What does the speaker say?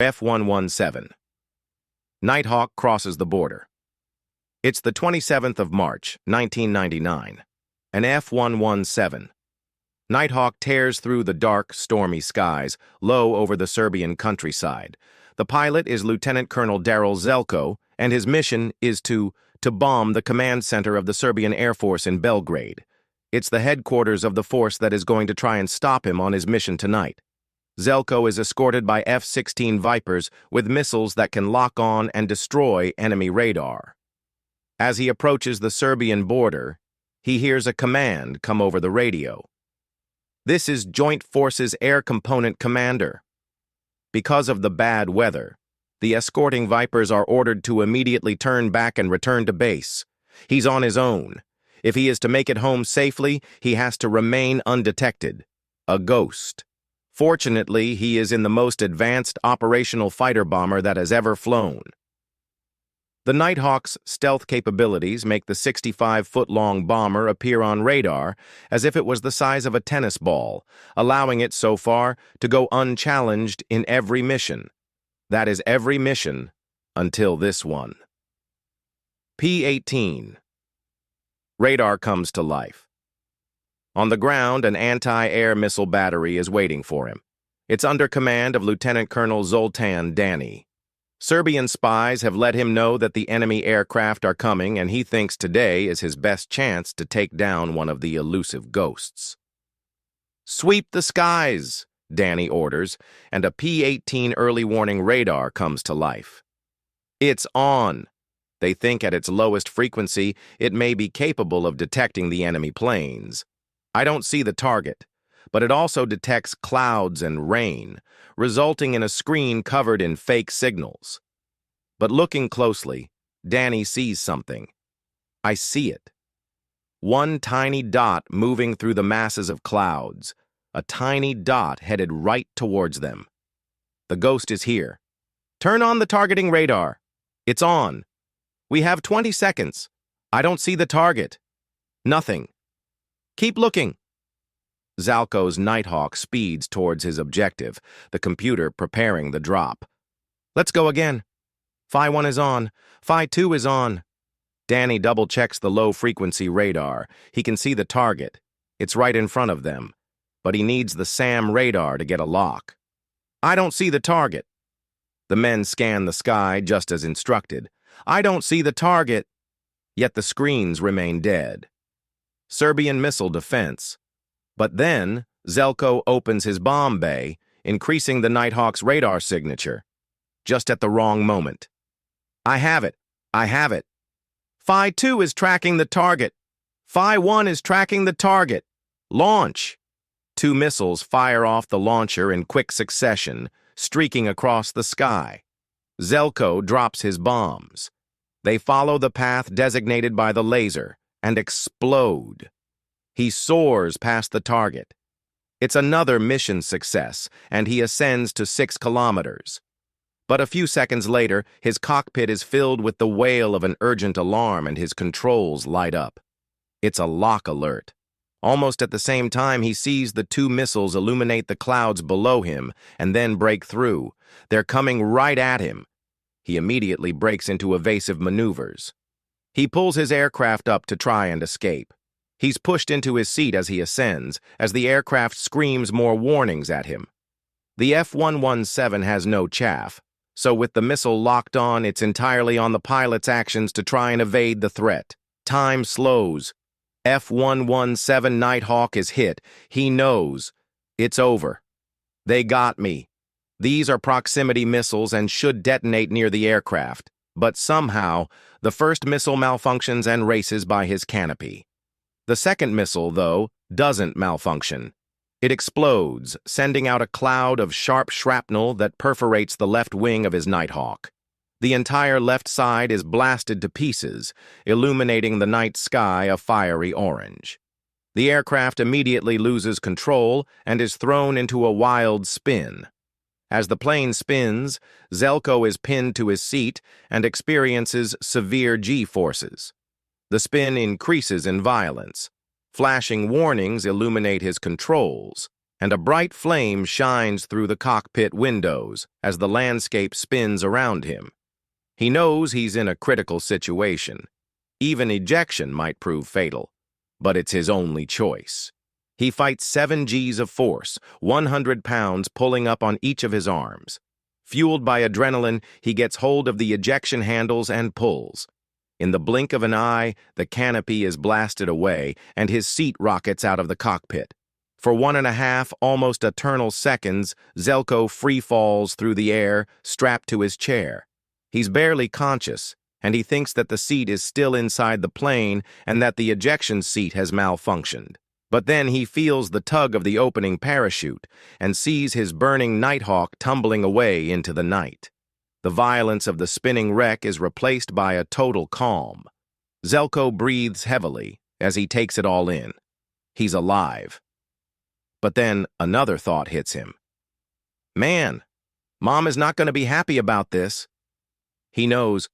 F-117. Nighthawk crosses the border. It's the 27th of March, 1999. An F-117. Nighthawk tears through the dark, stormy skies, low over the Serbian countryside. The pilot is Lieutenant Colonel Darrell Zelko, and his mission is to bomb the command center of the Serbian Air Force in Belgrade. It's the headquarters of the force that is going to try and stop him on his mission tonight. Zelko is escorted by F-16 Vipers with missiles that can lock on and destroy enemy radar. As he approaches the Serbian border, he hears a command come over the radio. This is Joint Forces Air Component Commander. Because of the bad weather, the escorting Vipers are ordered to immediately turn back and return to base. He's on his own. If he is to make it home safely, he has to remain undetected. A ghost. Fortunately, he is in the most advanced operational fighter bomber that has ever flown. The Nighthawk's stealth capabilities make the 65-foot-long bomber appear on radar as if it was the size of a tennis ball, allowing it so far to go unchallenged in every mission. That is every mission until this one. P-18. Radar comes to life. On the ground, an anti-air missile battery is waiting for him. It's under command of Lieutenant Colonel Zoltan Dani. Serbian spies have let him know that the enemy aircraft are coming, and he thinks today is his best chance to take down one of the elusive ghosts. "Sweep the skies," Dani orders, and a P-18 early warning radar comes to life. It's on. They think at its lowest frequency, it may be capable of detecting the enemy planes. I don't see the target, but it also detects clouds and rain, resulting in a screen covered in fake signals. But looking closely, Dani sees something. I see it. One tiny dot moving through the masses of clouds, a tiny dot headed right towards them. The ghost is here. "Turn on the targeting radar." "It's on." "We have 20 seconds. I don't see the target." "Nothing." "Keep looking." Zalko's Nighthawk speeds towards his objective, the computer preparing the drop. "Let's go again." Phi 1 is on. Phi 2 is on. Dani double-checks the low-frequency radar. He can see the target. It's right in front of them. But he needs the SAM radar to get a lock. "I don't see the target." The men scan the sky just as instructed. "I don't see the target." Yet the screens remain dead. Serbian missile defense. But then, Zelko opens his bomb bay, increasing the Nighthawk's radar signature. Just at the wrong moment. "I have it. I have it. Phi 2 is tracking the target. Phi 1 is tracking the target. Launch." Two missiles fire off the launcher in quick succession, streaking across the sky. Zelko drops his bombs. They follow the path designated by the laser and explode. He soars past the target. It's another mission success, and he ascends to 6 kilometers. But a few seconds later, his cockpit is filled with the wail of an urgent alarm and his controls light up. It's a lock alert. Almost at the same time, he sees the two missiles illuminate the clouds below him and then break through. They're coming right at him. He immediately breaks into evasive maneuvers. He pulls his aircraft up to try and escape. He's pushed into his seat as he ascends, as the aircraft screams more warnings at him. The F-117 has no chaff, so with the missile locked on, it's entirely on the pilot's actions to try and evade the threat. Time slows. F-117 Nighthawk is hit. He knows. It's over. They got me. These are proximity missiles and should detonate near the aircraft, but somehow, the first missile malfunctions and races by his canopy. The second missile, though, doesn't malfunction. It explodes, sending out a cloud of sharp shrapnel that perforates the left wing of his Nighthawk. The entire left side is blasted to pieces, illuminating the night sky a fiery orange. The aircraft immediately loses control and is thrown into a wild spin. As the plane spins, Zelko is pinned to his seat and experiences severe G-forces. The spin increases in violence. Flashing warnings illuminate his controls. and a bright flame shines through the cockpit windows as the landscape spins around him. He knows he's in a critical situation. Even ejection might prove fatal, but it's his only choice. He fights 7 Gs of force, 100 pounds pulling up on each of his arms. Fueled by adrenaline, he gets hold of the ejection handles and pulls. In the blink of an eye, the canopy is blasted away, and his seat rockets out of the cockpit. For 1.5 almost eternal seconds, Zelko free falls through the air, strapped to his chair. He's barely conscious, and he thinks that the seat is still inside the plane and that the ejection seat has malfunctioned. But then he feels the tug of the opening parachute and sees his burning Nighthawk tumbling away into the night. The violence of the spinning wreck is replaced by a total calm. Zelko breathes heavily as he takes it all in. He's alive. But then another thought hits him. Man, Mom is not going to be happy about this. He knows